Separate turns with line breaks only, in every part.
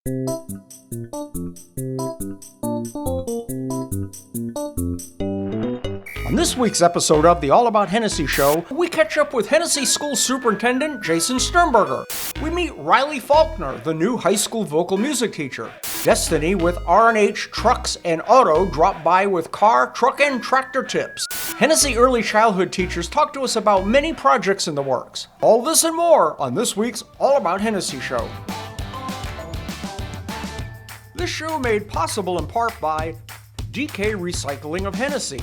On this week's episode of the All About Hennessy show, we catch up with Hennessy School Superintendent Jason Sternberger. We meet Riley Faulkner, the new high school vocal music teacher. Destiny with R&H Trucks and Auto drop by with car, truck, and tractor tips. Hennessey Early Childhood Teachers talk to us about many projects in the works. All this and more on this week's All About Hennessy show. This show made possible in part by DK Recycling of Hennessy.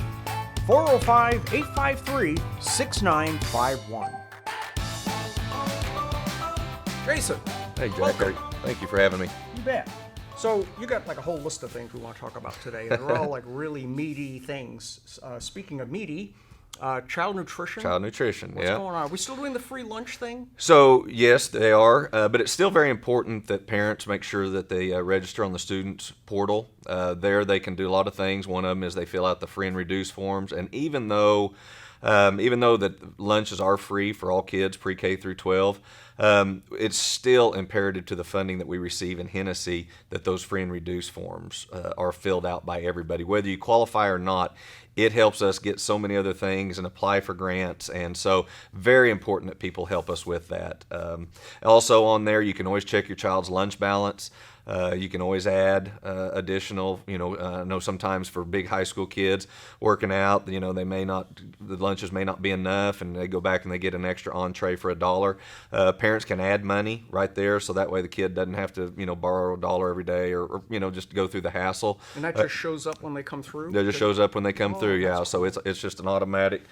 405-853-6951. Jason.
Hey, Jack.
Welcome.
Thank you for having me.
You bet. So you got like a whole list of things we want to talk about today. They're all like really meaty things. Speaking of meaty, child nutrition.
Child nutrition,
What's going on? Are we still doing the free lunch thing?
So, yes, they are, but it's still very important that parents make sure that they register on the student's portal. There they can do a lot of things. One of them is they fill out the free and reduced forms, and even though that lunches are free for all kids pre-K through 12, it's still imperative to the funding that we receive in Hennessy that those free and reduced forms are filled out by everybody. Whether you qualify or not, it helps us get so many other things and apply for grants, and so very important that people help us with that. Also on there, you can always check your child's lunch balance. You can always add additional, I know sometimes for big high school kids working out, the lunches may not be enough, and they go back and they get an extra entree for $1. Parents can add money right there, so that way the kid doesn't have to, borrow $1 every day or just go through the hassle.
And that just shows up when they come through?
That just shows up when they come through, yeah. So it's just an automatic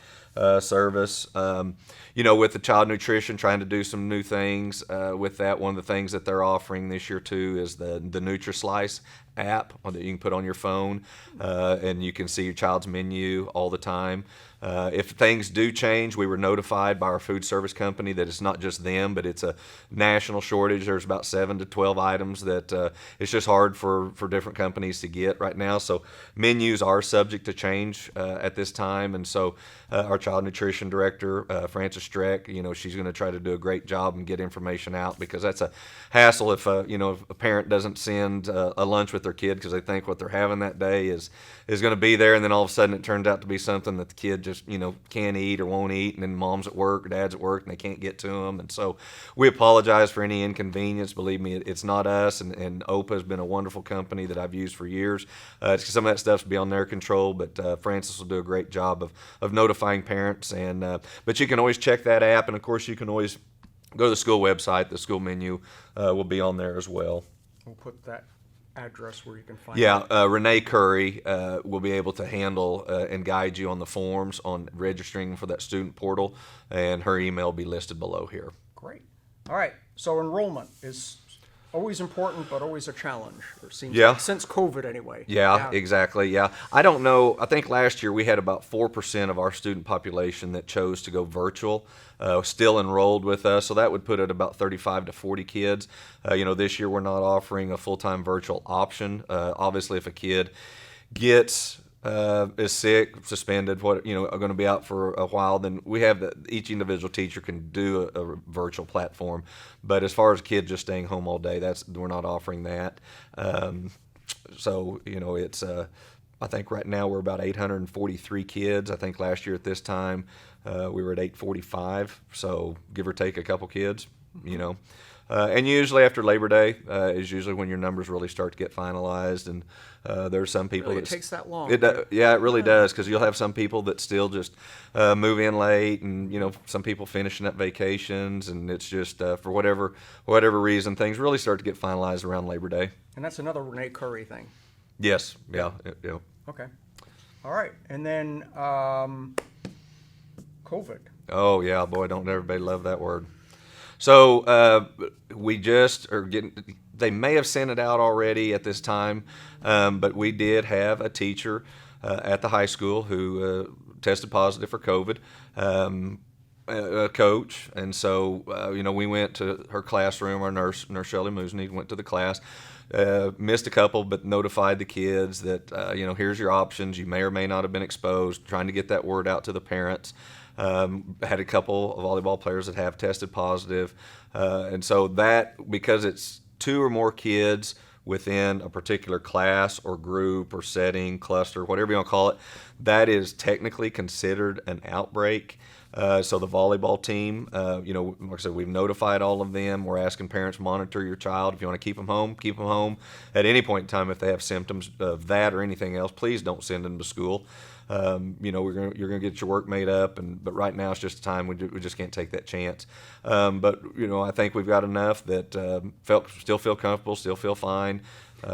service. With the child nutrition, trying to do some new things with that. One of the things that they're offering this year too is the NutriSlice app that you can put on your phone, and you can see your child's menu all the time. If things do change, we were notified by our food service company that it's not just them, but it's a national shortage. There's about 7 to 12 items that it's just hard for different companies to get right now. So menus are subject to change at this time, and so our child nutrition director, Frances Streck, she's going to try to do a great job and get information out, because that's a hassle if if a parent doesn't send a lunch with their kid because they think what they're having that day is going to be there, and then all of a sudden it turns out to be something that the kid just can't eat or won't eat, and then mom's at work or dad's at work and they can't get to them. And so we apologize for any inconvenience. Believe me, it's not us, and OPA has been a wonderful company that I've used for years. Some of that stuff's beyond their control, but Frances will do a great job of notifying parents. And but you can always check that app, and of course you can always go to the school website. The school menu will be on there as well.
We'll put that address where you can find it.
Renee Curry will be able to handle and guide you on the forms on registering for that student portal, and her email will be listed below here.
Great. All right. So enrollment is always important, but always a challenge. It seems
Yeah.
like, since COVID anyway.
Yeah, exactly. Yeah. I don't know. I think last year we had about 4% of our student population that chose to go virtual, still enrolled with us. So that would put it about 35 to 40 kids. This year we're not offering a full-time virtual option. Obviously, if a kid is sick, suspended, are going to be out for a while, then we have each individual teacher can do a virtual platform. But as far as kids just staying home all day, we're not offering that. It's I think right now we're about 843 kids. I think last year at this time we were at 845, so give or take a couple kids, and usually after Labor Day is usually when your numbers really start to get finalized, and there's some people
Really, it takes that long.
It really does, because you'll have some people that still just move in late, and some people finishing up vacations, and it's just for whatever reason things really start to get finalized around Labor Day.
And that's another Renee Curry thing.
Yes, yeah.
Okay. All right. And then COVID.
Oh yeah, boy, don't everybody love that word. So we just are getting. They may have sent it out already at this time, but we did have a teacher at the high school who tested positive for COVID, a coach, and so we went to her classroom. Our nurse Shelley Musney, went to the class. Missed a couple, but notified the kids that here's your options. You may or may not have been exposed. Trying to get that word out to the parents. Had a couple of volleyball players that have tested positive, and so that, because it's 2 or more kids within a particular class or group or setting, cluster, whatever you want to call it, that is technically considered an outbreak. So the volleyball team, like I said, we've notified all of them. We're asking parents, monitor your child. If you want to keep them home, keep them home. At any point in time, if they have symptoms of that or anything else, please don't send them to school. You're gonna get your work made up, but right now it's just a time we just can't take that chance. But I think we've got enough that still feel comfortable, still feel fine.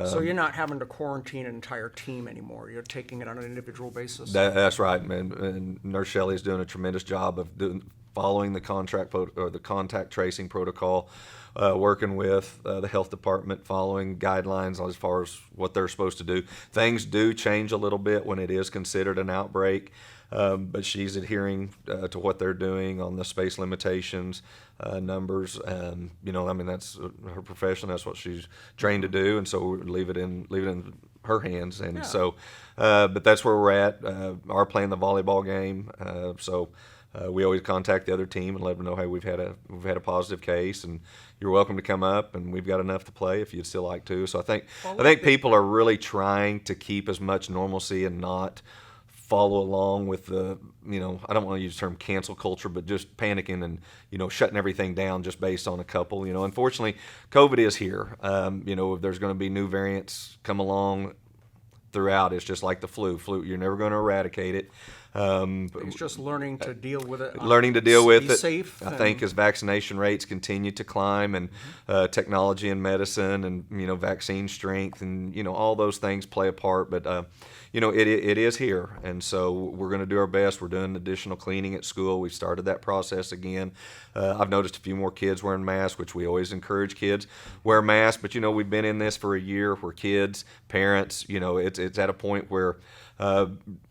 So you're not having to quarantine an entire team anymore. You're taking it on an individual basis.
That's right, man. And Nurse Shelley is doing a tremendous job of following the the contact tracing protocol, working with the health department, following guidelines as far as what they're supposed to do. Things do change a little bit when it is considered an outbreak. But she's adhering to what they're doing on the space limitations, numbers. That's her profession. That's what she's trained to do, and so we leave it in her hands. And so, but that's where we're at. Are playing the volleyball game, so we always contact the other team and let them know, hey, we've had a positive case, and you're welcome to come up, and we've got enough to play if you'd still like to. So I think people are really trying to keep as much normalcy and not follow along with the, I don't want to use the term cancel culture, but just panicking and, shutting everything down just based on a couple. Unfortunately, COVID is here. If there's going to be new variants come along throughout, it's just like the flu. You're never going to eradicate it.
It's just learning to deal with it.
Be
safe.
I think as vaccination rates continue to climb, and technology and medicine and vaccine strength and all those things play a part. But it is here, and so we're going to do our best. We're doing additional cleaning at school. We've started that process again. I've noticed a few more kids wearing masks, which we always encourage kids wear masks. But we've been in this for a year where kids, parents, it's at a point where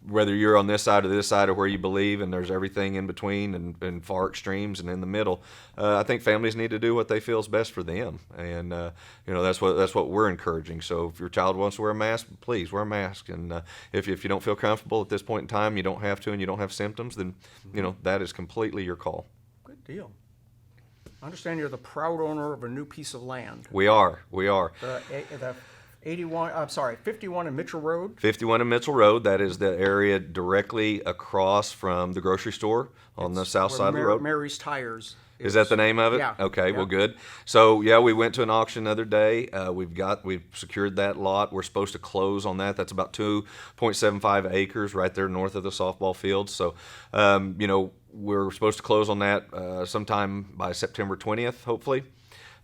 whether you're on this side or where you believe, and there's everything in between and far extremes and in the middle, I think families need to do what they feel is best for them, and that's what we're encouraging. So if your child wants to wear a mask, please wear a mask, and if you don't feel comfortable at this point in time, you don't have to, and you don't have symptoms, then that is completely your call.
Good deal. I understand you're the proud owner of a new piece of land.
We are.
The 51 in Mitchell Road.
51 in Mitchell Road. That is the area directly across from the grocery store on the south side of the road.
Mary's Tires.
Is that the name of it?
Yeah.
Okay, well, good. So, we went to an auction the other day. We've secured that lot. We're supposed to close on that. That's about 2.75 acres right there north of the softball field. So, we're supposed to close on that sometime by September 20th, hopefully.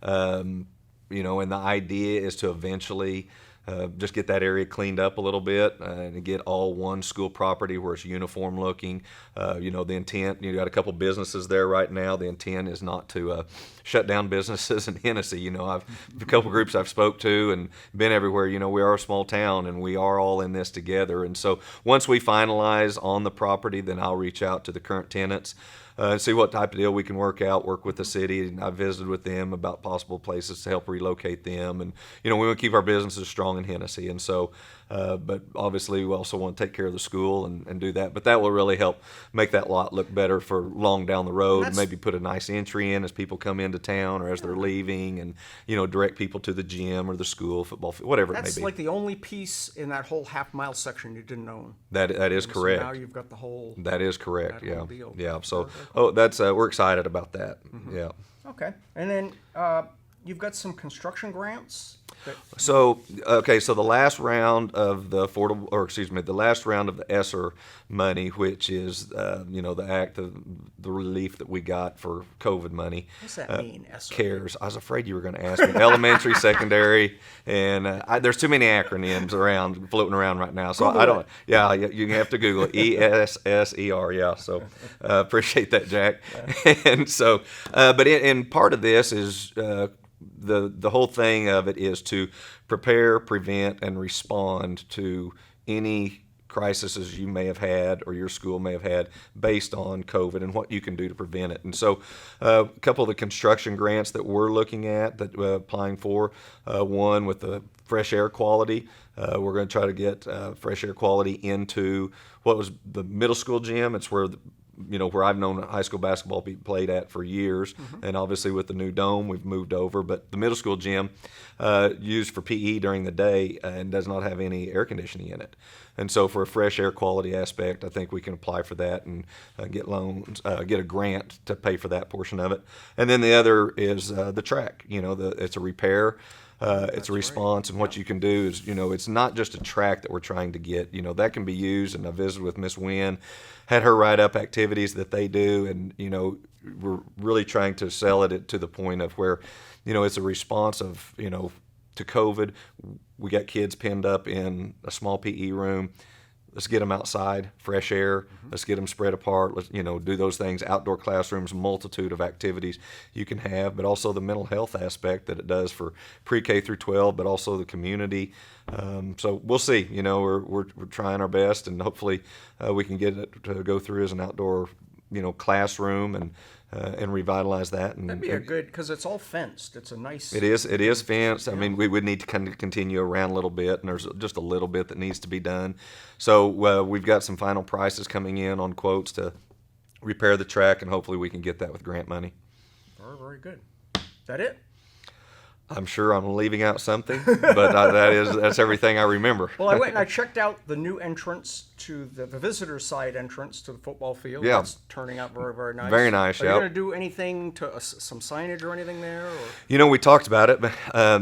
And the idea is to eventually just get that area cleaned up a little bit and get all one school property where it's uniform looking. The intent, you got a couple businesses there right now. The intent is not to shut down businesses in Hennessy. I've a couple groups I've spoke to and been everywhere. We are a small town and we are all in this together. And so once we finalize on the property, then I'll reach out to the current tenants. See what type of deal we can work with the city. And I visited with them about possible places to help relocate them. And, we want to keep our businesses strong in Hennessy. And so, but obviously we also want to take care of the school and do that. But that will really help make that lot look better for long down the road. Maybe put a nice entry in as people come into town or as they're leaving, and, direct people to the gym or the school, football field, whatever it may be.
That's like the only piece in that whole half-mile section you didn't own.
That is correct.
So now you've got the whole.
That is correct.
Whole deal.
Yeah. So, we're excited about that. Mm-hmm. Yeah.
Okay. And then you've got some construction grants.
So the last round of the last round of the ESSER money, which is the relief that we got for COVID money.
What's that mean, ESSER?
CARES. I was afraid you were going to ask me. Elementary, secondary, and there's too many acronyms floating around right now. So Google I don't. It. Yeah, you have to Google it. ESSER. Yeah. So appreciate that, Jack. And so, but in part of this is. The whole thing of it is to prepare, prevent, and respond to any crises you may have had or your school may have had based on COVID and what you can do to prevent it. And so a couple of the construction grants that we're looking at, that applying for, one with the fresh air quality. We're going to try to get fresh air quality into what was the middle school gym. It's where where I've known high school basketball be played at for years, and obviously with the new dome, we've moved over. But the middle school gym used for PE during the day and does not have any air conditioning in it. And so for a fresh air quality aspect, I think we can apply for that and get loans, get a grant to pay for that portion of it. And then the other is the track. It's a repair. It's a response, and what you can do is, it's not just a track that we're trying to get. That can be used, and I visited with Miss Wynn, had her write up activities that they do, and, we're really trying to sell it to the point of where, it's a response of, to COVID. We got kids pinned up in a small PE room. Let's get them outside, fresh air. Let's get them spread apart. Let's, do those things. Outdoor classrooms, multitude of activities you can have, but also the mental health aspect that it does for pre-K through 12, but also the community. So we'll see. We're trying our best, and hopefully we can get it to go through as an outdoor, classroom and revitalize that. And
that'd be a good, because it's all fenced. It's a nice.
It is fenced. I mean, we would need to kind of continue around a little bit, and there's just a little bit that needs to be done. So we've got some final prices coming in on quotes to repair the track, and hopefully we can get that with grant money.
Very, very good. Is that it?
I'm sure I'm leaving out something, but that's everything I remember.
Well, I went and I checked out the new entrance to the visitor side entrance to the football field.
Yeah.
It's turning out very, very nice.
Very nice,
Are you
yep.
going to do anything to some signage or anything there? Or?
We talked about it, but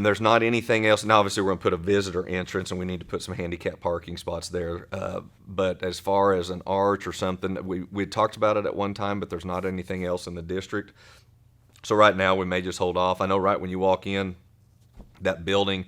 there's not anything else. Now, obviously, we're going to put a visitor entrance, and we need to put some handicap parking spots there. But as far as an arch or something, we talked about it at one time, but there's not anything else in the district. So right now, we may just hold off. I know right when you walk in, that building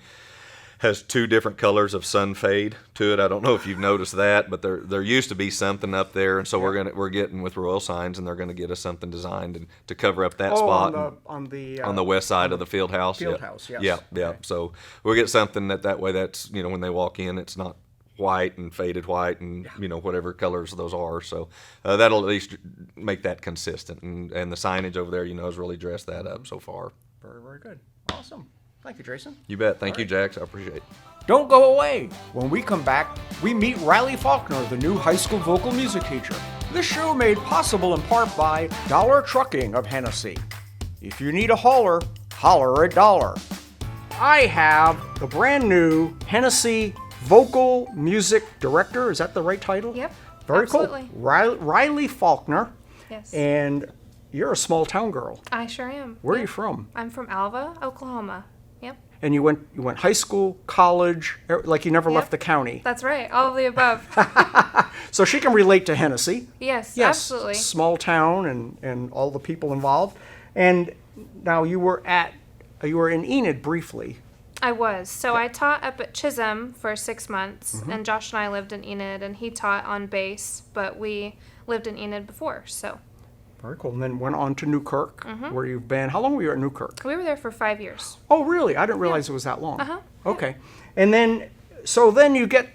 has two different colors of sun fade to it. I don't know if you've noticed that, but there used to be something up there, and so we're getting with Royal Signs, and they're going to get us something designed and to cover up that spot
on the
west side of the field house.
Field house, yes.
Yeah.
Okay.
So we'll get something that way. That's when they walk in, it's not white and faded white and whatever colors those are. So that'll at least make that consistent, and the signage over there has really dressed that up so far.
Very, very good. Awesome. Thank you, Jason.
You bet. Thank you, Jax. I appreciate it.
Don't go away. When we come back, we meet Riley Faulkner, the new high school vocal music teacher. This show made possible in part by Dollar Trucking of Hennessy. If you need a hauler, holler at Dollar. I have the brand new Hennessy vocal music director. Is that the right title?
Yep.
Very
absolutely.
cool. Riley Faulkner.
Yes.
And you're a small town girl.
I sure am.
Where are you from?
I'm from Alva, Oklahoma. Yep.
And you went high school, college, like you never
Yep.
left the county.
That's right. All of the above.
So she can relate to Hennessy.
Yes,
Yes,
absolutely.
small town and all the people involved. And now you were in Enid briefly.
I was. So I taught up at Chisholm for 6 months, and Josh and I lived in Enid, and he taught on base, but we lived in Enid before, so.
Very cool. And then went on to Newkirk, where you've been. How long were you at Newkirk?
We were there for 5 years.
Oh, really? I didn't realize it was that long.
Uh-huh.
Okay. And then, so then you get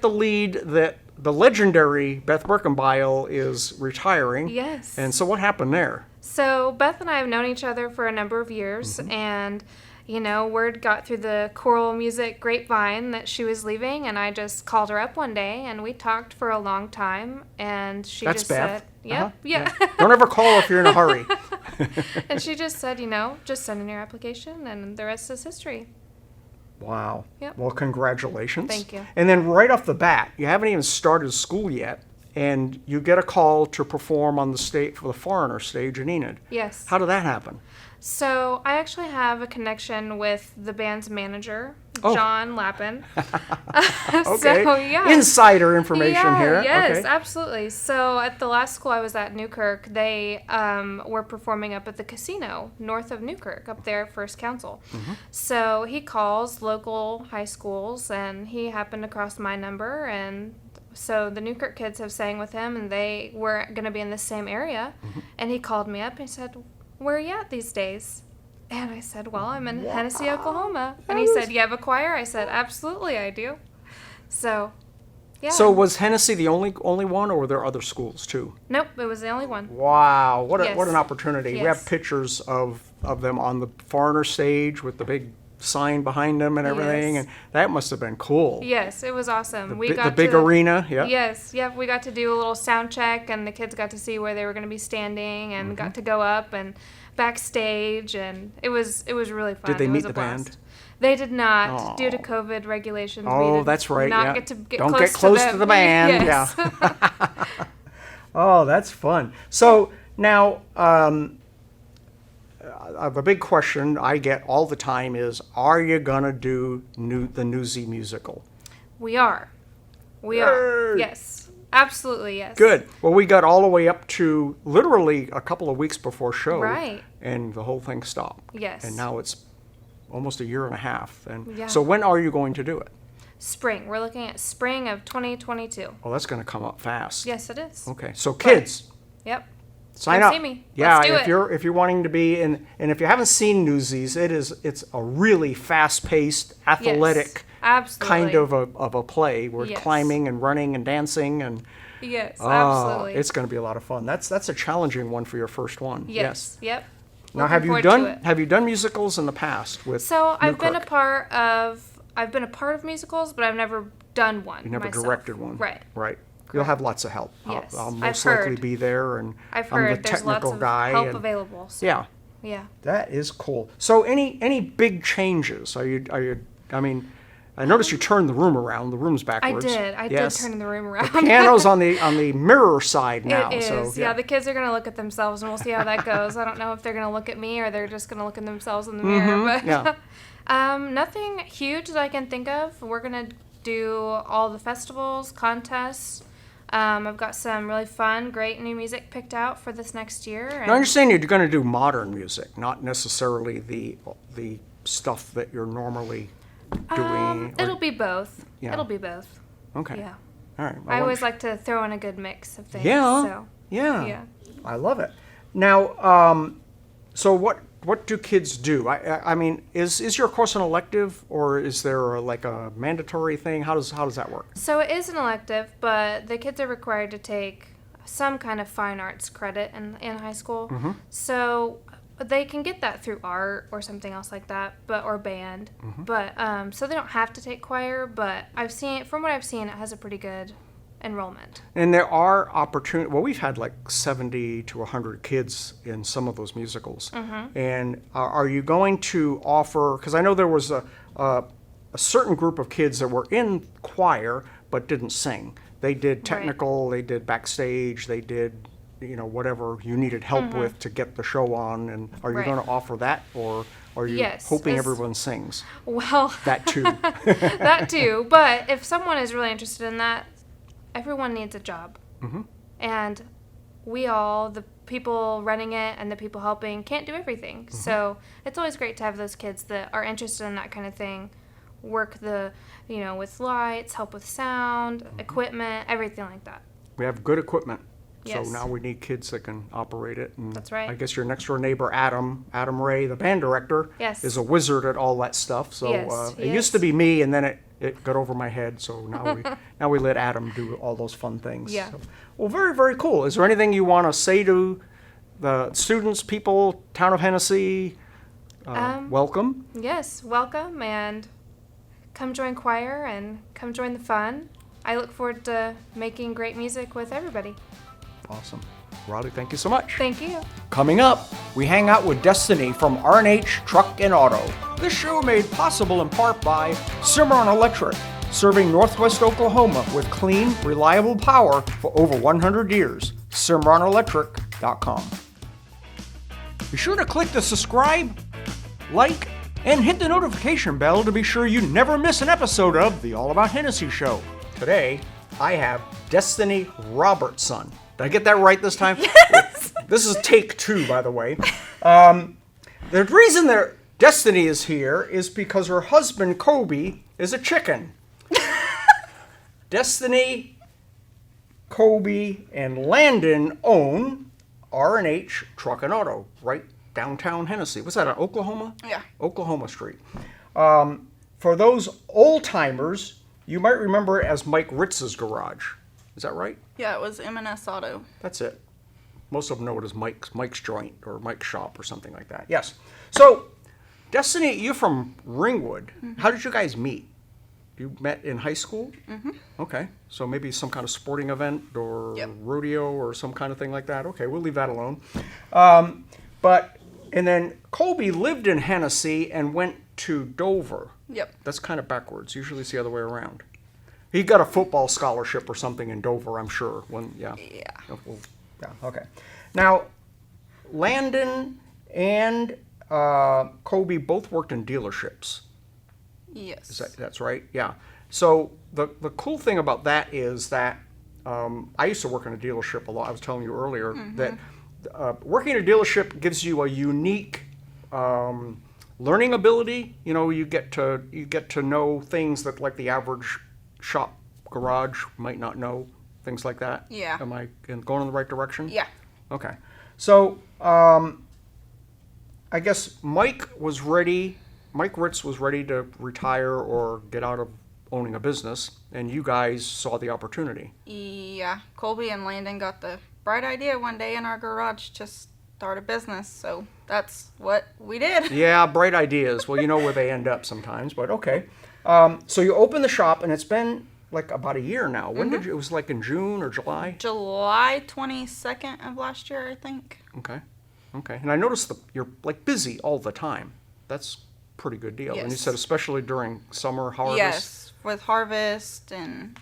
the lead that the legendary Beth Birkenbeil is retiring.
Yes.
And so what happened there?
So Beth and I have known each other for a number of years, and word got through the choral music grapevine that she was leaving, and I just called her up one day, and we talked for a long time, and she
That's
just
Beth.
said, "Yep, yeah."
Don't ever call her if you're in a hurry.
And she just said, just send in your application, and the rest is history.
Wow.
Yep.
Well, congratulations.
Thank you.
And then right off the bat, you haven't even started school yet, and you get a call to perform on the stage for the foreigner stage in Enid.
Yes.
How did that happen?
So I actually have a connection with the band's manager,
Oh.
John Lappin.
Okay.
So, yeah.
Insider information here.
Yes,
Okay.
absolutely. So at the last school I was at, Newkirk, they were performing up at the casino north of Newkirk, up there, First Council. So he calls local high schools, and he happened across my number, and so the Newkirk kids have sang with him, and they were going to be in the same area. And he called me up and he said, "Where are you at these days?" And I said, "Well, I'm in Hennessy, Oklahoma." And he said, "You have a choir?" I said, "Absolutely, I do." So, yeah.
So was Hennessy the only one, or were there other schools too?
Nope, it was the only one.
Wow, what
Yes.
an opportunity. We have
Yes.
pictures of them on the foreigner stage with the big sign behind them and everything,
Yes.
and that must have been cool.
Yes, it was awesome.
The big arena, yeah.
Yes, yep. We got to do a little sound check, and the kids got to see where they were going to be standing, and got to go up and backstage, and it was really fun.
Did they
It
meet
was a
the
blast.
band?
They did not,
Aw.
due to COVID regulations.
Oh,
we did
that's right,
Not
yeah.
get to get
Don't
close
get close
to,
to
them.
the band,
Yes.
yeah. Oh, that's fun. So now, the big question I get all the time is, are you going to do the Newsy musical?
We are. We are.
Yay.
Yes. Absolutely, yes.
Good. Well, we got all the way up to literally a couple of weeks before show.
Right.
And the whole thing stopped.
Yes.
And now it's almost a year and a half. And
Yeah.
so when are you going to do it?
Spring. We're looking at spring of 2022.
Oh, that's going to come up fast.
Yes, it is.
Okay. So kids,
Yep.
sign
Come
up.
see me.
Yeah,
Let's do
if
it.
you're wanting to be in, and if you haven't seen Newsies, it's a really fast-paced, athletic
absolutely.
kind of a play. We're
Yes.
climbing and running and dancing and
Yes,
oh,
absolutely.
it's going to be a lot of fun. That's a challenging one for your first one.
Yes. Yep.
Now,
Looking forward to it.
have you done musicals in the past with
So I've been a
Newkirk?
part of musicals, but I've never done one.
You never
myself.
directed one.
Right.
Right. You'll have lots of help.
Yes,
I'll
I've
most likely
heard.
be there, and
I've
I'm
heard
the
there's lots
technical
of
guy.
help
and-
available. So,
Yeah,
yeah.
that is cool. So any big changes? Are you? I mean, I noticed you turned the room around. The room's
I
backwards.
did. I
Yes.
did turn the room around.
The piano's on the mirror side now.
It is.
So
Yeah, the kids are going to look at themselves, and we'll see how that goes. I don't know if they're going to look at me or they're just going to look at themselves in the mirror. But
yeah.
nothing huge that I can think of. We're going to do all the festivals, contests. I've got some really fun, great new music picked out for this next year. And
Now, I understand you're going to do modern music, not necessarily the stuff that you're normally doing.
it'll be both.
Yeah.
It'll be both.
Okay.
Yeah.
All right.
I always like to throw in a good mix of things.
Yeah.
So,
Yeah.
yeah.
I love it. Now, so what do kids do? I mean, is your course an elective, or is there like a mandatory thing? How does that work?
So it is an elective, but the kids are required to take some kind of fine arts credit in high school.
Mm-hmm.
So they can get that through art or something else like that, or band.
Mm-hmm.
But so they don't have to take choir. But from what I've seen, it has a pretty good enrollment.
And there are opportunities. Well, we've had like 70 to 100 kids in some of those musicals.
Mm-hmm.
And are you going to offer? Because I know there was a certain group of kids that were in choir but didn't sing. They did technical. They did backstage. They did whatever you needed help with to get the show on. And are you
Right.
going to offer that, or are you
Yes,
hoping
it's-
everyone sings?
Well,
That too.
that too. But if someone is really interested in that, everyone needs a job.
Mm-hmm.
And we all, the people running it and the people helping, can't do everything.
Mm-hmm.
So it's always great to have those kids that are interested in that kind of thing work with lights, help with sound, equipment, everything like that.
We have good equipment.
Yes.
So now we need kids that can operate it. And
That's right.
I guess your next door neighbor, Adam Ray, the band director,
Yes.
is a wizard at all that stuff. So
Yes,
it
he
used
is.
to be me, and then it got over my head. So now we let Adam do all those fun things.
Yeah.
So, well, very, very cool. Is there anything you want to say to the students, people, town of Hennessy? Welcome.
Yes, welcome, and come join choir and come join the fun. I look forward to making great music with everybody.
Awesome. Riley, thank you so much.
Thank you.
Coming up, we hang out with Destiny from R&H Truck Auto. This show made possible in part by Cimarron Electric, serving Northwest Oklahoma with clean, reliable power for over 100 years. CimarronElectric.com. Be sure to click the subscribe, like, and hit the notification bell to be sure you never miss an episode of The All About Hennessy Show. Today, I have Destiny Robertson. Did I get that right this time? Yes! This is take 2, by the way. The reason that Destiny is here is because her husband, Kobe, is a chicken. Destiny, Kobe, and Landon own R&H Truck Auto, right downtown Hennessy. What's that, Oklahoma?
Yeah.
Oklahoma Street. For those old-timers, you might remember it as Mike Ritz's garage. Is that right?
Yeah, it was M&S Auto.
That's it. Most of them know it as Mike's joint or Mike's shop or something like that. Yes. So, Destiny, you're from Ringwood. How did you guys meet? You met in high school? Okay, so maybe some kind of sporting event or
Yep.
rodeo or some kind of thing like that. Okay, we'll leave that alone. And then Colby lived in Hennessy and went to Dover.
Yep.
That's kind of backwards. Usually it's the other way around. He got a football scholarship or something in Dover, I'm sure.
Yeah.
Yeah, okay. Now, Landon and Colby both worked in dealerships.
Yes.
That's right, yeah. So the cool thing about that is that I used to work in a dealership a lot. I was telling you earlier that working in a dealership gives you a unique learning ability. You know, you get to know things that like the average shop garage might not know, things like that.
Yeah.
Am I going in the right direction?
Yeah.
Okay. So I guess Mike Ritz was ready to retire or get out of owning a business, and you guys saw the opportunity.
Yeah. Colby and Landon got the bright idea one day in our garage to start a business, so that's what we did.
Yeah, bright ideas. Well, you know where they end up sometimes, but okay. So you opened the shop, and it's been like about a year now. When did you? It was like in June or July?
July 22nd of last year, I think.
Okay. And I noticed you're like busy all the time. That's a pretty good deal. And you
Yes.
said especially during summer harvest.
Yes, with harvest and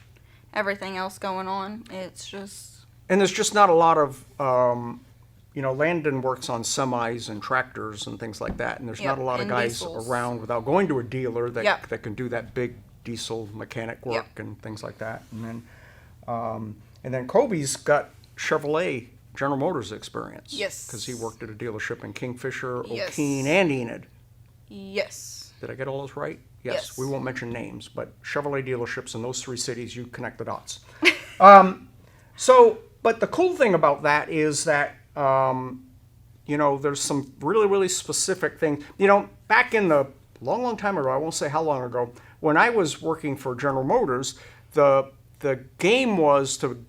everything else going on, it's just...
And there's just not a lot of, Landon works on semis and tractors and things like that, and there's not
Yep,
a lot of
and
guys
diesels.
around without going to a dealer that
Yep.
that can do that big diesel mechanic work
Yep.
and things like that. And then Colby's got Chevrolet General Motors experience.
Yes.
Because he worked at a dealership in Kingfisher,
Yes.
O'Keene, and Enid.
Yes.
Did I get all those right?
Yes.
We won't mention names, but Chevrolet dealerships in those three cities, you connect the dots. But the cool thing about that is that, there's some really, really specific things. Back in the long time ago, I won't say how long ago, when I was working for General Motors, the game was to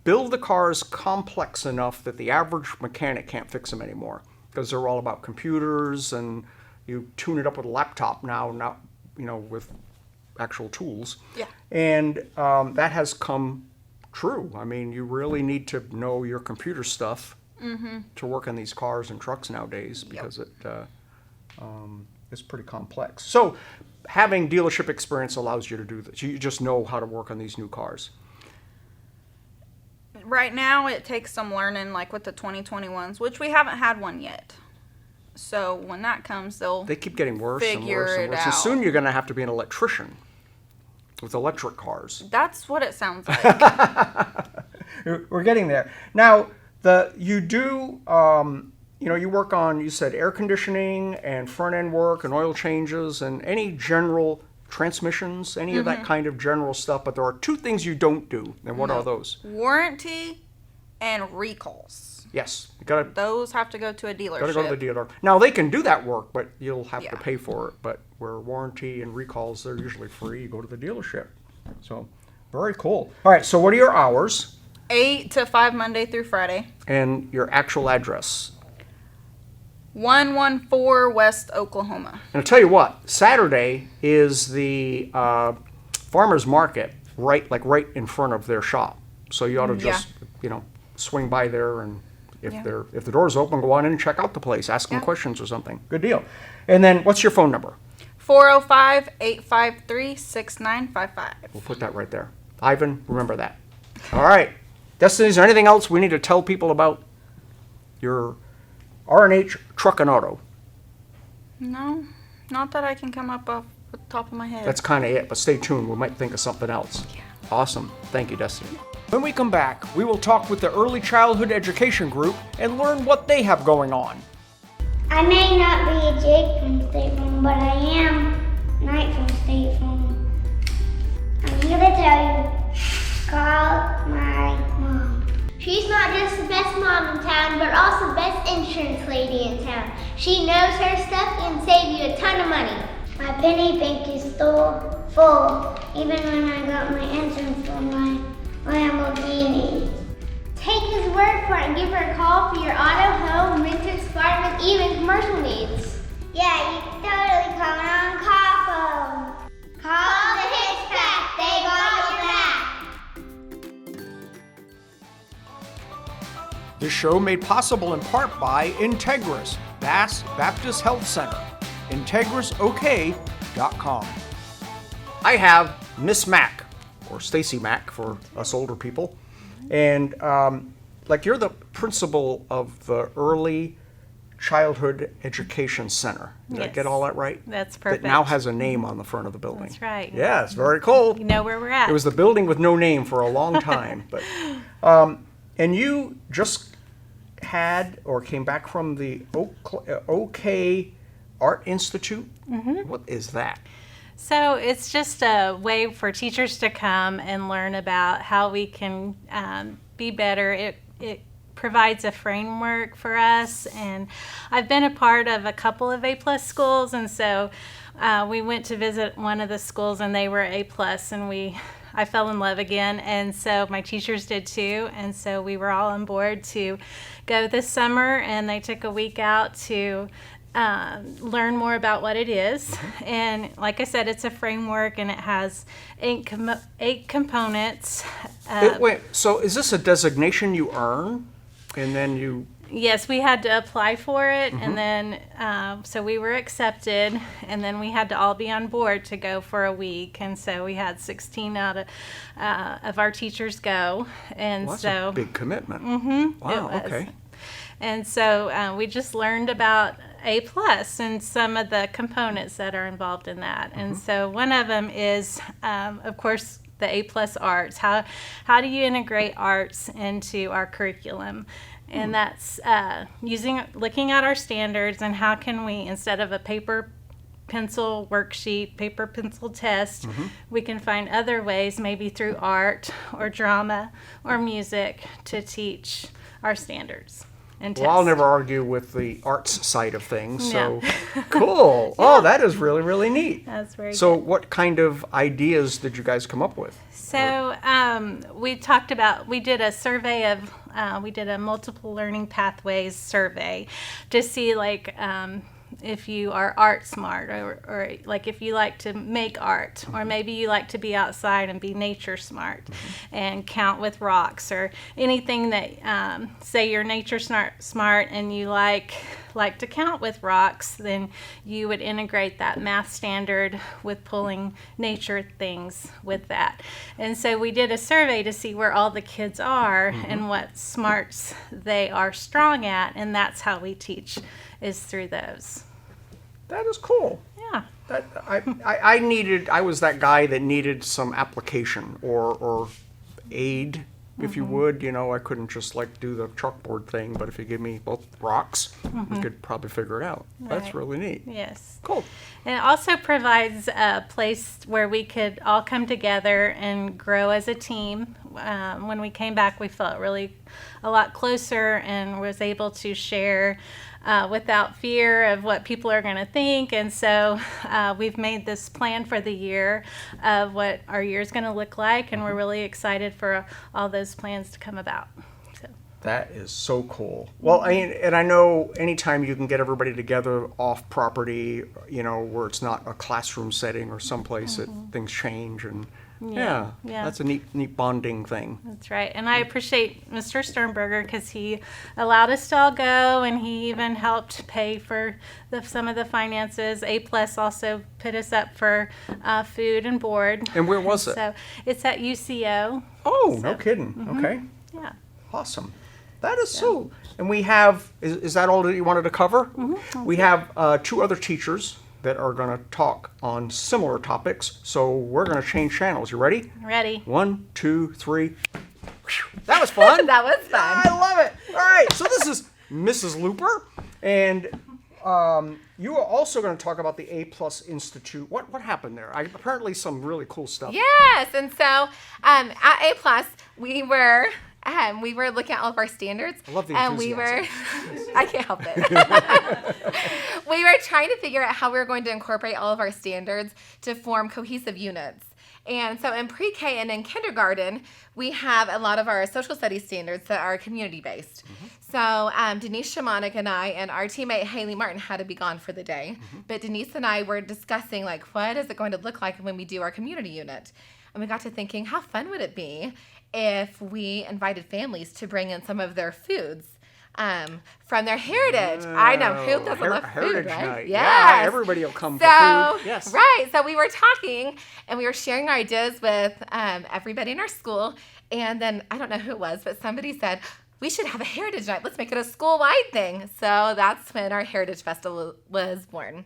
build the cars complex enough that the average mechanic can't fix them anymore, because they're all about computers, and you tune it up with a laptop now, not with actual tools.
Yeah.
And that has come true. I mean, you really need to know your computer stuff to work on these cars and trucks nowadays, because it's pretty complex. So having dealership experience allows you to do this. You just know how to work on these new cars.
Right now, it takes some learning, like with the 2021s, which we haven't had one yet. So when that comes,
They keep getting worse and
Figure
worse and
it
worse. And
out.
soon you're going to have to be an electrician with electric cars.
That's what it sounds like.
We're getting there. Now, you work on, you said air conditioning and front end work and oil changes and any general transmissions, any of that kind of general stuff, but there are two things you don't do. And what are those?
Warranty and recalls.
Yes, you gotta
Those have to go to a dealership.
go to the dealer. Now they can do that work, but you'll have to
Yeah.
pay for it. But where warranty and recalls, they're usually free. You go to the dealership. So very cool. All right, so what are your hours
8 to 5 Monday through Friday.
and your actual address?
114 West Oklahoma.
And I'll tell you what, Saturday is the farmer's market right in front of their shop. So you ought to just, swing by there, and if the door's open, go on in and check out the place, ask them questions or something. Good deal. And then what's your phone number?
405-853-6955.
We'll put that right there. Ivan, remember that. All right. Destiny, is there anything else we need to tell people about your R&H Truck and Auto?
No, not that I can come up off the top of my head.
That's kind of it, but stay tuned. We might think of something else.
Yeah.
Awesome. Thank you, Destiny. When we come back, we will talk with the Early Childhood Education Group and learn what they have going on.
I may not be a Jake from State Farm, but I am Knight from State Farm. I'm here to tell you, call my mom. She's not just the best mom in town, but also the best insurance lady in town. She knows her stuff and save you a ton of money. My penny bank is still full, even when I got my insurance for my Lamborghini. Take his word for it and give her a call for your auto, home, renters, farm, and even commercial needs. Yeah, totally coming on car phone. Call the Hitch Pack. They got your back.
This show made possible in part by Integris, Bass Baptist Health Center. IntegrisOK.com. I have Miss Mack, or Stacy Mack for us older people, and you're the principal of the Early Childhood Education Center. Did I
Yes.
get all that right?
That's perfect.
That now has a name on the front of the building.
That's right.
Yeah, it's very cool.
You know where we're at.
It was the building with no name for a long time. But and you just had or came back from the OK Art Institute. Mm-hmm. What is that?
So it's just a way for teachers to come and learn about how we can be better. It provides a framework for us, and I've been a part of a couple of A+ schools, and so we went to visit one of the schools, and they were A+, and I fell in love again, and so my teachers did too, and so we were all on board to go this summer, and they took a week out to learn more about what it is. Mm-hmm. And like I said, it's a framework, and it has 8 components.
Wait, so is this a designation you earn, and then you?
Yes, we had to apply for it,
Mm-hmm.
and then so we were accepted, and then we had to all be on board to go for a week, and so we had 16 out of our teachers go, and
Well, that's
so
a big commitment.
Mm-hmm,
Wow.
it was.
Okay.
And so we just learned about A+ and some of the components that are involved in that.
Mm-hmm.
And so one of them is, of course, the A+ arts. How do you integrate arts into our curriculum? And that's looking at our standards and how can we, instead of a paper pencil worksheet, paper pencil test, we can find other ways, maybe through art or drama or music, to teach our standards.
Well, I'll never argue with the arts side of things. So
Yeah.
cool. Oh, that is really, really neat.
That's very
So
good.
what kind of ideas did you guys come up with?
So we did a survey of, we did a multiple learning pathways survey to see if you are art smart or like if you like to make art, or maybe you like to be outside and be nature smart and count with rocks, or anything that say you're nature smart and you like to count with rocks, then you would integrate that math standard with pulling nature things with that. And so we did a survey to see where all the kids are and what smarts they are strong at, and that's how we teach, is through those.
That is cool.
Yeah.
That I was that guy that needed some application or aid, if you would. You know, I couldn't just do the chalkboard thing, but if you give me both rocks, we could probably figure it out. That's
Right.
really neat.
Yes.
Cool.
And it also provides a place where we could all come together and grow as a team. When we came back, we felt really a lot closer and was able to share without fear of what people are going to think. And so we've made this plan for the year of what our year is going to look like, and we're really excited for all those plans to come about. So.
That is so cool. Well, I know anytime you can get everybody together off property, where it's not a classroom setting or someplace that things change, and yeah, that's a neat bonding thing.
That's right. And I appreciate Mr. Sternberger because he allowed us to all go, and he even helped pay for some of the finances. A+ also put us up for food and board.
And where was it?
So it's at UCO.
Oh, no kidding. Okay.
Yeah.
Awesome. That is so. And we have, is that all that you wanted to cover? We have 2 other teachers that are going to talk on similar topics. So we're going to change channels. You ready?
Ready.
1, 2, 3. That was fun.
That was fun.
I love it. All right. So this is Mrs. Looper, and you are also going to talk about the A+ Institute. What happened there? Apparently some really cool stuff.
Yes, and so at A+, we were we were looking at all of our standards.
I love the
and we
enthusiasm.
were, I can't help it. We were trying to figure out how we were going to incorporate all of our standards to form cohesive units. And so in pre-K and in kindergarten, we have a lot of our social studies standards that are community-based. So Denise Shamanik and I and our teammate Haley Martin had to be gone for the day. But Denise and I were discussing, like, what is it going to look like when we do our community unit? And we got to thinking, how fun would it be if we invited families to bring in some of their foods from their heritage? I know, who doesn't love food,
Heritage
right?
Night.
Yes.
Yeah, everybody will come
So,
for food. Yes.
right. So we were talking and we were sharing our ideas with everybody in our school. And then, I don't know who it was, but somebody said, we should have a Heritage Night. Let's make it a school-wide thing. So that's when our Heritage Festival was born.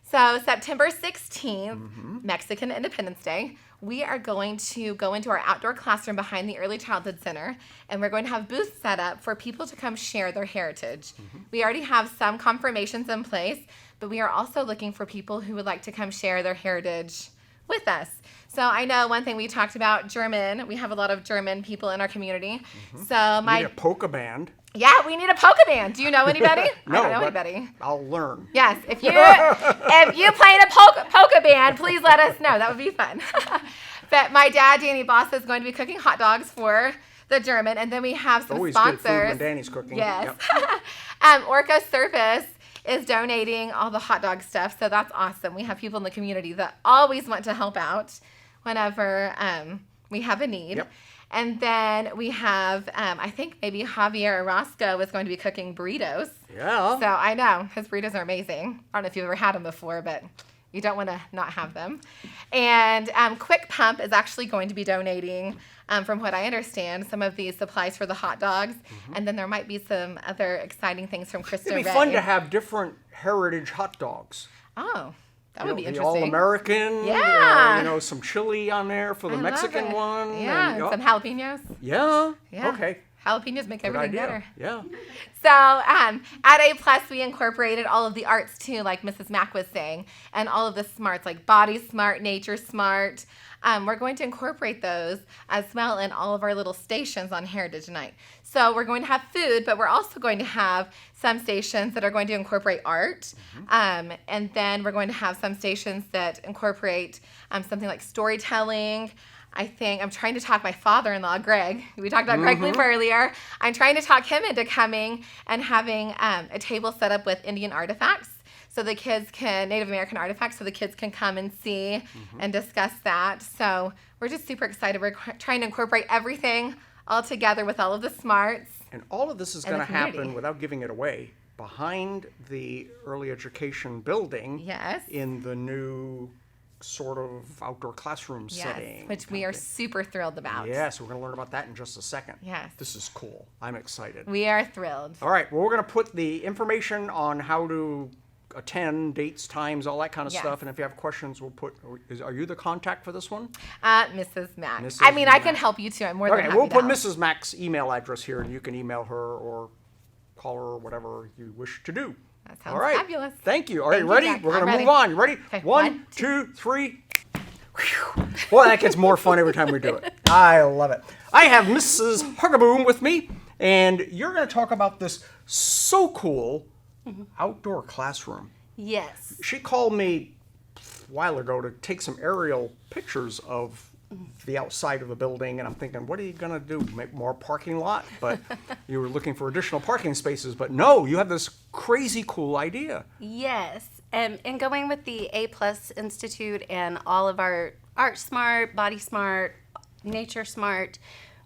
So September 16th, Mexican Independence Day, we are going to go into our outdoor classroom behind the Early Childhood Center, and we're going to have booths set up for people to come share their heritage. We already have some confirmations in place, but we are also looking for people who would like to come share their heritage with us. So I know one thing we talked about, German. We have a lot of German people in our community. So
We need a polka band.
yeah, we need a polka band. Do you know anybody?
No,
I don't know
but
anybody.
I'll learn.
Yes, if you play in a polka band, please let us know. That would be fun. But my dad, Danny Boss, is going to be cooking hot dogs for the German, and then we have some
Always
sponsors.
good food when Danny's cooking.
Yes.
Yep.
Orco Service is donating all the hot dog stuff, so that's awesome. We have people in the community that always want to help out whenever we have a need.
Yep.
And then we have, I think maybe Javier Orozco is going to be cooking burritos.
Yeah.
So I know, his burritos are amazing. I don't know if you've ever had them before, but you don't want to not have them. And Quick Pump is actually going to be donating, from what I understand, some of these supplies for the hot dogs. And then there might be some other exciting things from Krista
It'd be
Ray.
fun to have different heritage hot dogs.
Oh, that
You
would
know,
be
the
interesting.
All-American.
Yeah.
Some chili on there for the
I love
Mexican
it.
one.
Yeah,
and,
and some jalapenos.
Yeah.
Yeah.
Okay.
Jalapenos make
Good
everything
idea.
better.
Yeah.
So at A Plus, we incorporated all of the arts too, like Mrs. Mack was saying, and all of the smarts, like Body Smart, Nature Smart. We're going to incorporate those as well in all of our little stations on Heritage Night. So we're going to have food, but we're also going to have some stations that are going to incorporate art. And then we're going to have some stations that incorporate something like storytelling. I think I'm trying to talk my father-in-law, Greg. We talked about Greg Loop earlier. I'm trying to talk him into coming and having a table set up with Indian artifacts. So the kids can, Native American artifacts, so the kids can come and see and discuss that. So we're just super excited. We're trying to incorporate everything all together with all of the smarts.
And all of this is
And
going
the
to happen
community.
without giving it away behind the early education building.
Yes.
In the new sort of outdoor classroom setting.
Yes, which we are super thrilled about.
Yes, we're going to learn about that in just a second.
Yes.
This is cool. I'm excited.
We are thrilled.
All right, well, we're going to put the information on how to attend, dates, times, all that kind of
Yes.
stuff. And if you have questions, we'll put, are you the contact for this one?
Mrs. Mack.
Mrs.
I mean, I can
Mack.
help you too. I'm more than
Okay,
happy
we'll
to
put
help.
Mrs. Mack's email address here, and you can email her or call her or whatever you wish to do.
That sounds
All right.
fabulous.
Thank you. All right,
Thank you,
ready?
Jack.
We're going
I'm
to
ready.
move on. You ready?
Okay,
1, 2, 3. Whew. Well, that gets more fun every time we do it. I love it. I have Mrs. Hugaboom with me, and you're going to talk about this so cool outdoor classroom.
Yes.
She called me a while ago to take some aerial pictures of the outside of the building, and I'm thinking, what are you going to do? Make more parking lot? But you were looking for additional parking spaces, but no, you have this crazy cool idea.
Yes. And going with the A Plus Institute and all of our Art Smart, Body Smart, Nature Smart,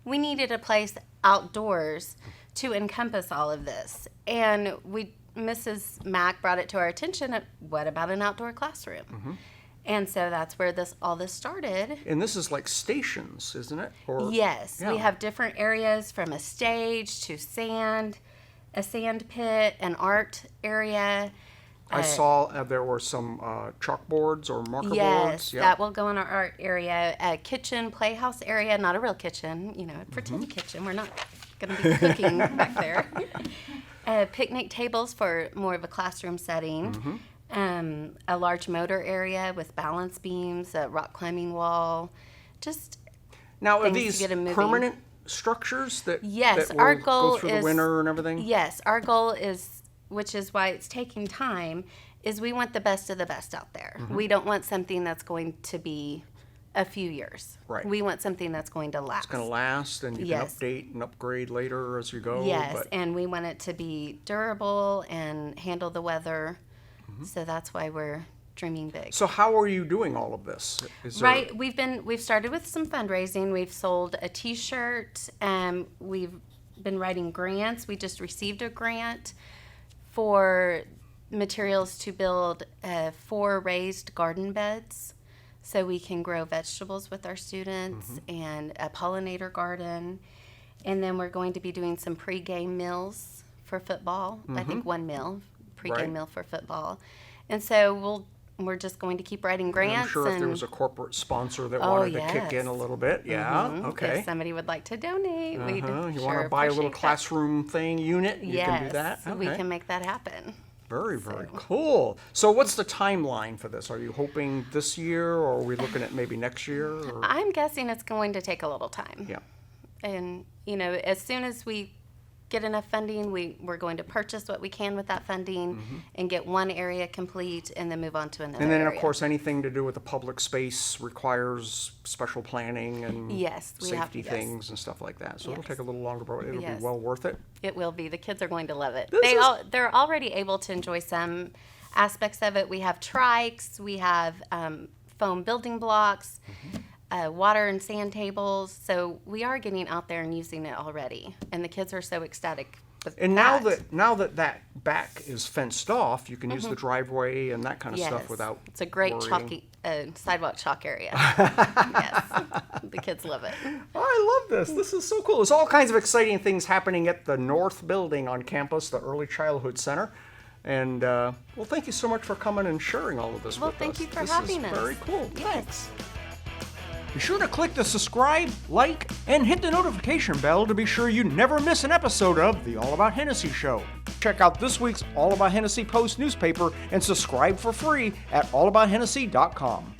we needed a place outdoors to encompass all of this. And Mrs. Mack brought it to our attention of, what about an outdoor classroom? And so that's where all this started.
And this is like stations, isn't it? Or,
Yes,
yeah.
we have different areas from a stage to sand, a sand pit, an art area.
I saw there were some chalkboards or marker
Yes,
boards. Yeah.
that will go in our art area. A kitchen, playhouse area, not a real kitchen, pretend kitchen. We're not going to be cooking back there. Picnic tables for more of a classroom setting. A large motor area with balance beams, a rock climbing wall. Just
Now, are
things to
these
get 'em moving.
permanent structures that
Yes,
that will
our goal
go through
is
the winter and everything?
Yes, our goal is, which is why it's taking time, is we want the best of the best out there.
Mm-hmm.
We don't want something that's going to be a few years.
Right.
We want something that's going to last.
It's going to last, and you
Yes.
can update and upgrade later as you go.
Yes,
but
and we want it to be durable and handle the weather.
Mm-hmm.
So that's why we're dreaming big.
So how are you doing all of this? Is there-
Right, we've started with some fundraising. We've sold a T-shirt. We've been writing grants. We just received a grant for materials to build 4 raised garden beds, so we can grow vegetables with our students and a pollinator garden. And then we're going to be doing some pre-game meals for football. I think 1 meal, pre-game
Right.
meal for football. And so we're just going to keep writing grants.
I'm sure if there
and
was a corporate sponsor that
Oh,
wanted to kick in
yes.
a little bit, yeah, okay.
if somebody would like to donate, we'd
You
sure
want to buy a little
appreciate that.
classroom thing unit? You
Yes,
can do that. Okay.
we can make that happen.
Very, very cool. So what's the timeline for this? Are you hoping this year, or are we looking at maybe next year? Or?
I'm guessing it's going to take a little time.
Yeah.
And, as soon as we get enough funding, we're going to purchase what we can with that funding and get one area complete and then move on to another
And then,
area.
of course, anything to do with the public space requires special planning and
Yes, we have-
safety
yes.
things and stuff like that. So it'll
Yes.
take a little longer, but it'll
Yes.
be well worth it.
It will be. The kids are going to love it.
This is-
They're already able to enjoy some aspects of it. We have trikes, we have foam building blocks, water and sand tables. So we are getting out there and using it already, and the kids are so ecstatic. With
And now that back is fenced off, you can use the driveway and that kind of
yes,
stuff without
it's a great
worrying.
sidewalk chalk area. Yes, the kids love it.
I love this. This is so cool. There's all kinds of exciting things happening at the North Building on campus, the Early Childhood Center. And, well, thank you so much for coming and sharing all of this
Well,
with us.
thank you for
This
having
is
us.
very cool.
Yes.
Thanks. Be sure to click the subscribe, like, and hit the notification bell to be sure you never miss an episode of the All About Hennessy Show. Check out this week's All About Hennessy Post newspaper and subscribe for free at allabouthennessy.com.